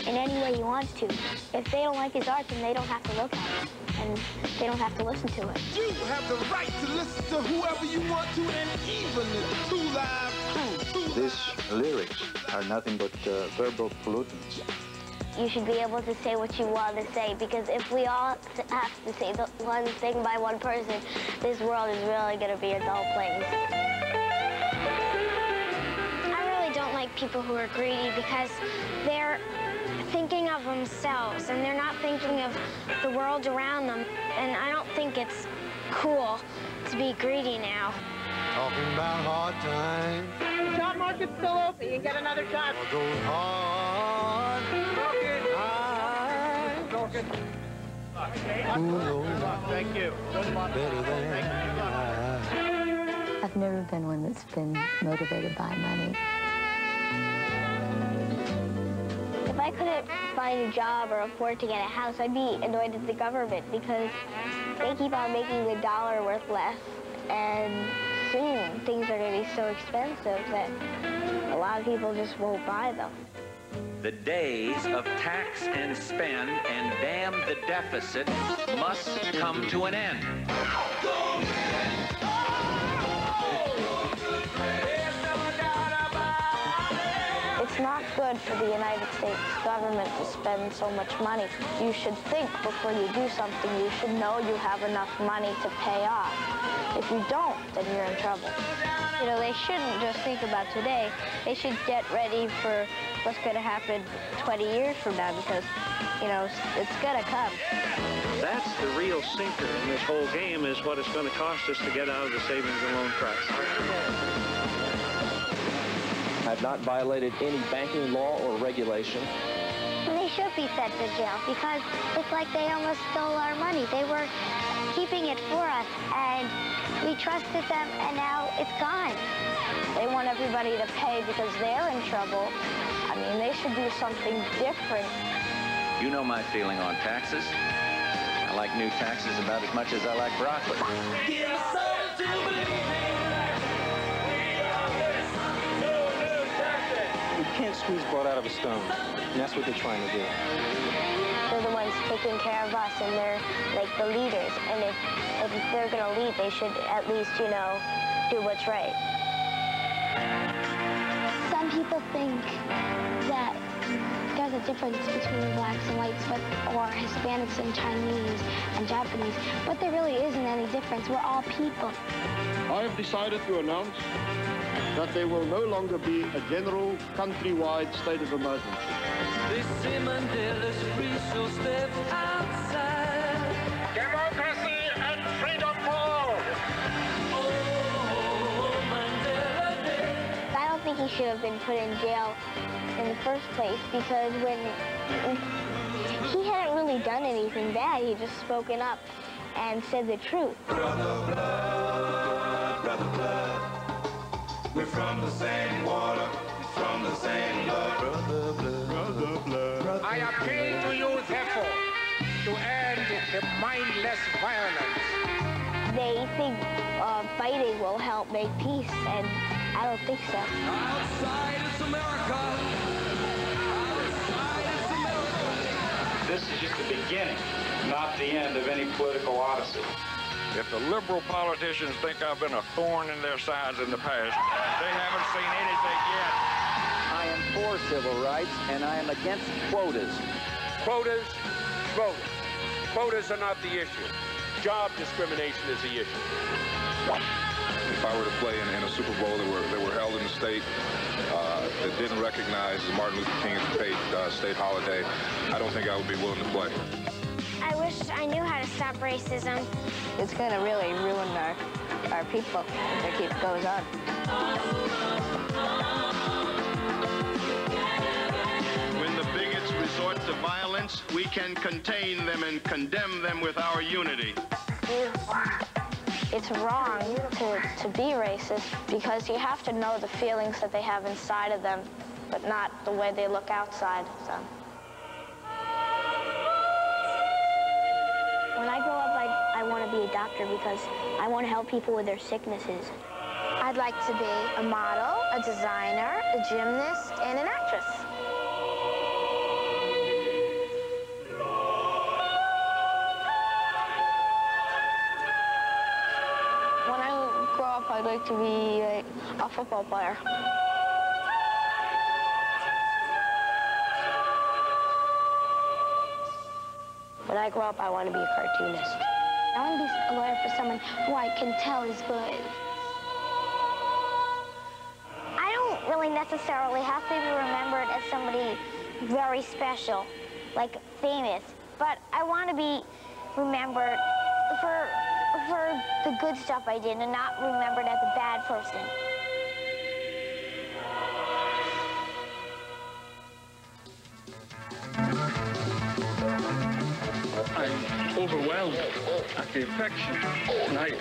in any way he wants to. If they don't like his art, then they don't have to look at it, and they don't have to listen to it. You have the right to listen to whoever you want to, and even the Two Live Crew. These lyrics are nothing but verbal pollutants. You should be able to say what you want to say, because if we all have to say the one thing by one person, this world is really going to be a dull place. I really don't like people who are greedy because they're thinking of themselves and they're not thinking of the world around them. And I don't think it's cool to be greedy now. Talking about hard times. The job market's still open. You can get another job. Goes hard. Who knows? Thank you. Better than I. I've never been one that's been motivated by money. If I couldn't find a job or afford to get a house, I'd be annoyed at the government because they keep on making the dollar worth less. And soon, things are going to be so expensive that a lot of people just won't buy them. The days of tax and spend and damn the deficit must come to an end. It's not good for the United States government to spend so much money. You should think before you do something. You should know you have enough money to pay off. If you don't, then you're in trouble. You know, they shouldn't just think about today. They should get ready for what's going to happen 20 years from now because, you know, it's going to come. That's the real sinker in this whole game is what it's going to cost us to get out of the savings and loan crisis. Have not violated any banking law or regulation. They should be sent to jail because it's like they almost stole our money. They were keeping it for us, and we trusted them, and now it's gone. They want everybody to pay because they're in trouble. I I mean, they should do something different. You know my feeling on taxes. I like new taxes about as much as I like broccoli. You can't squeeze blood out of a stone, and that's what they're trying to do. They're the ones taking care of us, and they're like the leaders. And if they're going to lead, they should at least, you know, do what's right. Some people think that there's a difference between blacks and whites, or Hispanics and Chinese and Japanese, but there really isn't any difference. We're all people. I have decided to announce that there will no longer be a general countrywide state of emergency. They say Mandela's free, so step outside. Democracy and freedom for all! Oh, Mandela Day. I don't think he should have been put in jail in the first place, because when he hadn't really done anything bad, he just spoken up and said the truth. Brother blood, brother blood. We're from the same water, from the same blood. Brother blood, brother blood. I appeal to you, therefore, to end the mindless violence. They think fighting will help make peace, and I don't think so. Outside is America. Outside is America. This is just the beginning, not the end of any political odyssey. If the liberal politicians think I've been a thorn in their sides in the past, they haven't seen anything yet. I am for civil rights, and I am against quotas. Quotas, quotas. Quotas are not the issue. Job discrimination is the issue. If I were to play in a Super Bowl that were held in the state that didn't recognize the Martin Luther King paid state holiday, I don't think I would be willing to play. I wish I knew how to stop racism. It's going to really ruin our people if it goes on. When the bigots resort to violence, we can contain them and condemn them with our unity. It's wrong to be racist, because you have to know the feelings that they have inside of them, but not the way they look outside. So. When I grow up, I want to be a doctor because I want to help people with their sicknesses. I'd like to be a model, a designer, a gymnast, and an actress. When I grow up, I'd like to be a football player. When I grow up, I want to be a cartoonist. I want to be a lawyer for someone who I can tell is good. I don't really necessarily have to be remembered as somebody very special, like famous, but I want to be remembered for the good stuff I did and not remembered as a bad person. I'm overwhelmed at the affection tonight.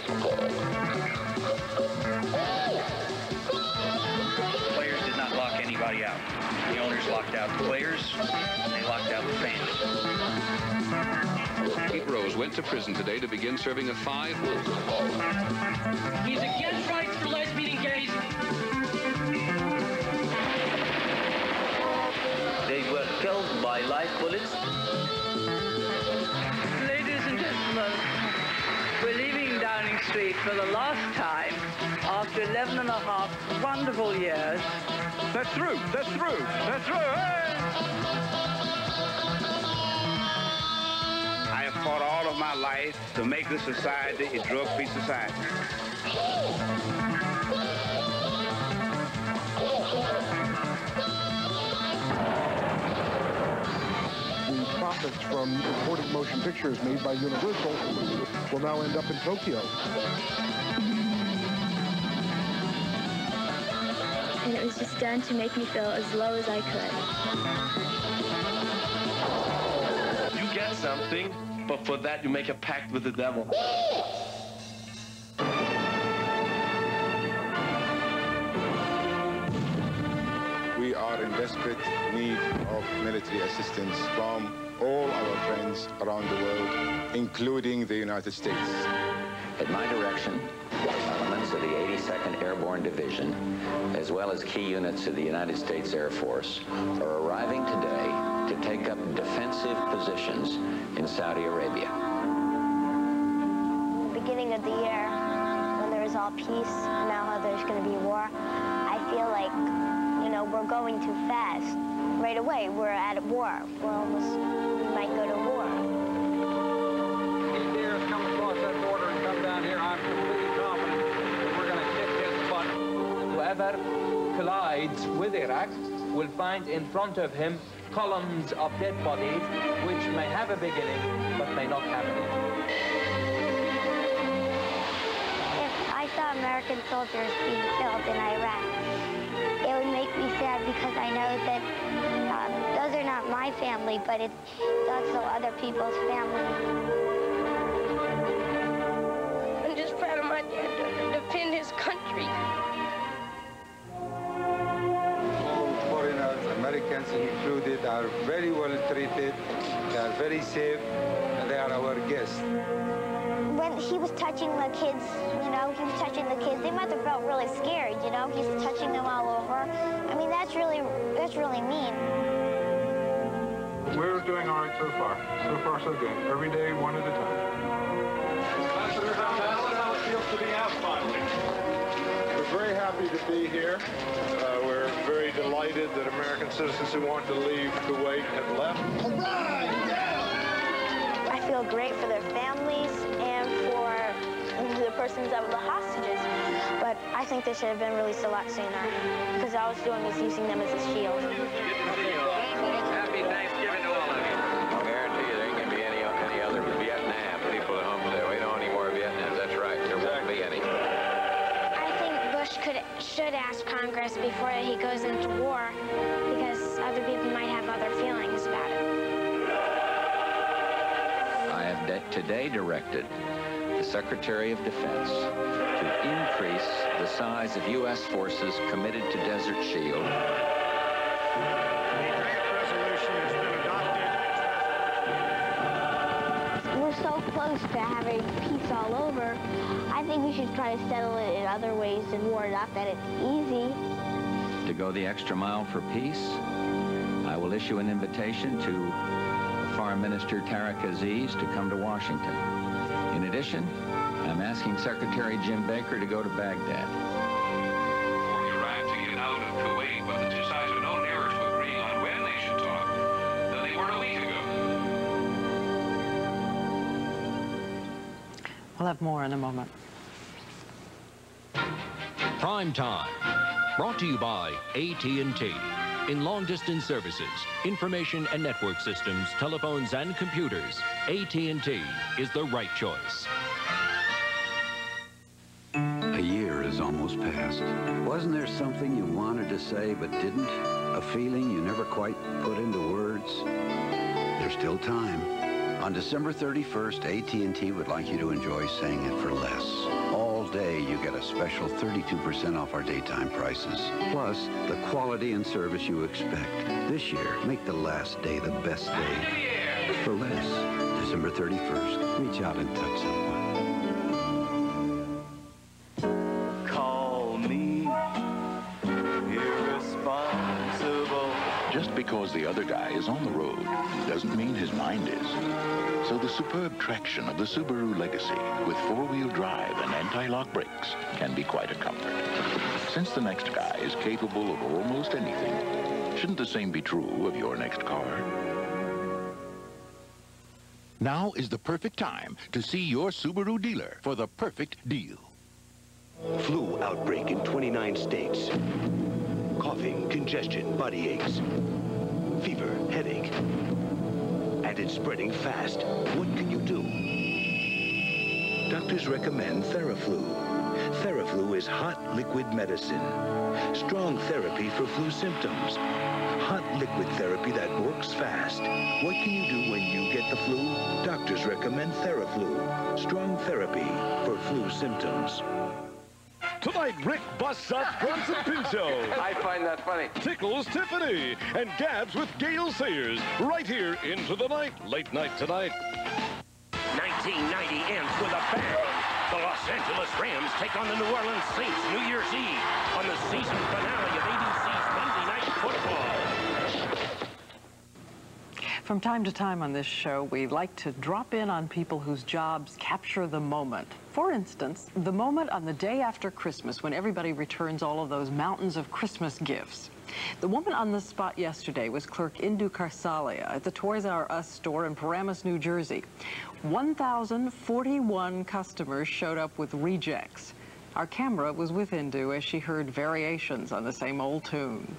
Players did not lock anybody out. The owners locked out the players, and they locked out the fans. Pete Rose went to prison today to begin serving a 5. He's against rights for lesbian and gays. They were killed by live bullets. Ladies and gentlemen, we're leaving Downing Street for the last time after 11 and a half wonderful years. They're through. They're through. They're through. Hey! I have fought all of my life to make this society a drug-free society. The profits from imported motion pictures made by Universal will now end up in Tokyo. And it was just done to make me feel as low as I could. You get something, but for that you make a pact with the devil. We are in desperate need of military assistance from all our friends around the world, including the United States. At my direction, elements of the 82nd Airborne Division, as well as key units of the United States Air Force, are arriving today to take up defensive positions in Saudi Arabia. Beginning of the year, when there was all peace, and now how there's going to be war, I feel like, you know, we're going too fast. Right away, we're at war. We might go to war. He dares come across that border and come down here, I'm completely confident that we're going to kick his butt. Whoever collides with Iraq will find in front of him columns of dead bodies which may have a beginning but may not have an end. If I saw American soldiers being killed in Iraq, it would make me sad because I know that those are not my family, but it's also other people's family. I'm just proud of my dad to defend his country. All foreigners, Americans included, are very well treated. They are very safe, and they are our guests. When he was touching the kids, you know, he was touching the kids, they must have felt really scared, you know? He's touching them all over. I mean, that's really mean. We're doing all right so far. So far, so good. Every day, one at a time. Ambassador, how it feels to be out finally? We're very happy to be here. We're very delighted that American citizens who want to leave Kuwait have left. All right, yeah. I feel great for their families and for the persons that were the hostages, but I think they should have been released a lot sooner, because all I was doing was using them as a shield. Happy Thanksgiving to all of you. I guarantee you there ain't going to be any other Vietnam people at home today. We don't need more Vietnams. That's right. There won't be any. I think Bush should ask Congress before he goes into war, because other people might have other feelings about it. I have today directed the Secretary of Defense to increase the size of U.S. forces committed to Desert Shield. The draft resolution has been adopted. We're so close to having peace all over. I think we should try to settle it in other ways than war. Not that it's easy. To go the extra mile for peace, I will issue an invitation to Foreign Minister Tariq Aziz to come to Washington. In addition, I'm asking Secretary Jim Baker to go to Baghdad. Before you arrived to get out of Kuwait, well, the two sides were no nearer to agreeing on when they should talk than they were a week ago. We'll have more in a moment. Primetime, brought to you by AT&T. In long-distance services, information and network systems, telephones and computers, AT&T is the right choice. A year is almost past. Wasn't there something you wanted to say but didn't? A feeling you never quite put into words? There's still time. On December 31st, AT&T would like you to enjoy saying it for less. All day, you get a special 32% off our daytime prices. Plus, the quality and service you expect. This year, make the last day the best day. For less. December 31st. Reach out and touch someone. Call me irresponsible. Just because the other guy is on the road doesn't mean his mind is. So the superb traction of the Subaru Legacy with four-wheel drive and anti-lock brakes can be quite a comfort. Since the next guy is capable of almost anything, shouldn't the same be true of your next car? Now is the perfect time to see your Subaru dealer for the perfect deal. Flu outbreak in 29 states. Coughing, congestion, body aches, fever, headache. And it's spreading fast. What can you do? Doctors recommend Theraflu. Theraflu is hot liquid medicine. Strong therapy for flu symptoms. Hot liquid therapy that works fast. What can you do when you get the flu? Doctors recommend Theraflu. Strong therapy for flu symptoms. Tonight, Rick busts up Bronson Pinchot. I find that funny. Tickles Tiffany. And gabs with Gail Sayers. Right here into the night. Late night tonight. 1990 ends with a bang. The Los Angeles Rams take on the New Orleans Saints New Year's Eve on the season finale of ABC's Monday Night Football. From time to time on this show, we like to drop in on people whose jobs capture the moment. For instance, the moment on the day after Christmas when everybody returns all of those mountains of Christmas gifts. The woman on the spot yesterday was clerk Indu Karsalia at the Toys R Us store in Paramus, New Jersey. 1,041 customers showed up with rejects. Our camera was with Indu as she heard variations on the same old tune.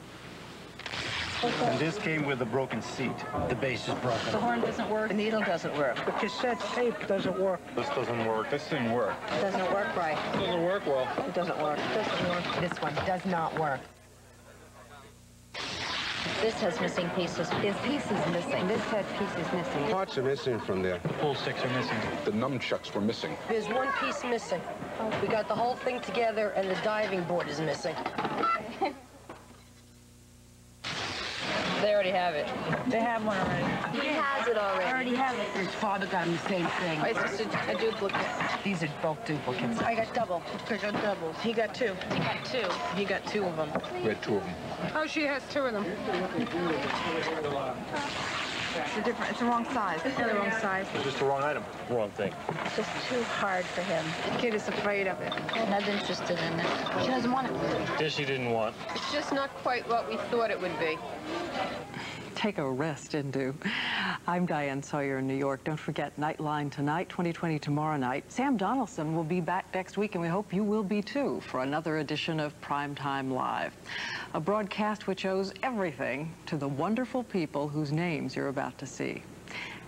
And this came with a broken seat. The base is broken. The horn doesn't work. The needle doesn't work. The cassette tape doesn't work. This doesn't work. This didn't work. It doesn't work right. It doesn't work well. It doesn't work. It doesn't work. This one does not work. This has missing pieces. This piece is missing. This has pieces missing. Parts are missing from there. The pull sticks are missing. The nunchucks were missing. There's one piece missing. We got the whole thing together, and the diving board is missing. They already have it. They have one already. He has it already. I already have it. His father got him the same thing. It's just a duplicate. These are both duplicates. I got double. I got doubles. He got two. He got two. He got two of them. We had two of them. Oh, she has two of them. It's the wrong size. It's the wrong size. It's just the wrong item. Wrong thing. It's just too hard for him. The kid is afraid of it. Not interested in it. She doesn't want it. This she didn't want. It's just not quite what we thought it would be. Take a rest, Indu. I'm Diane Sawyer in New York. Don't forget Nightline tonight, 2020 tomorrow night. Sam Donaldson will be back next week, and we hope you will be too, for another edition of Primetime Live. A broadcast which owes everything to the wonderful people whose names you're about to see.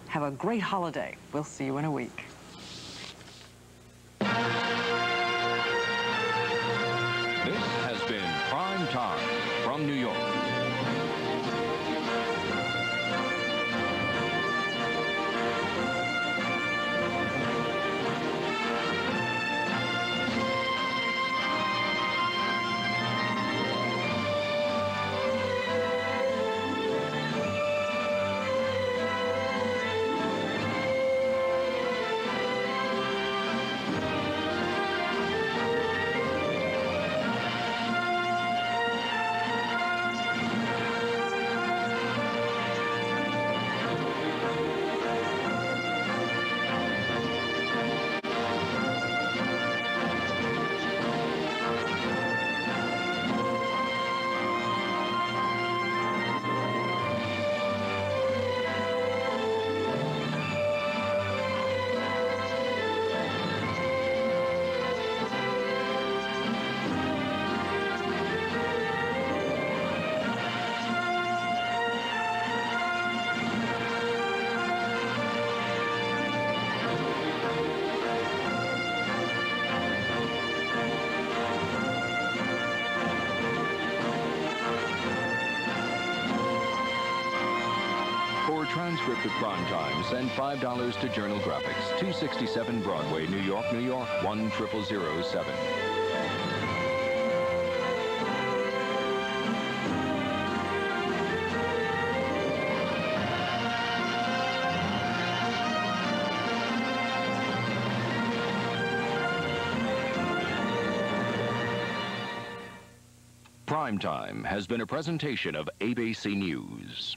Have a great holiday. We'll see you in a week. This has been Primetime from New York. Transcript of Primetime, send $5 to Journal Graphics, 267 Broadway, New York, New York, 10007. Primetime has been a presentation of ABC News.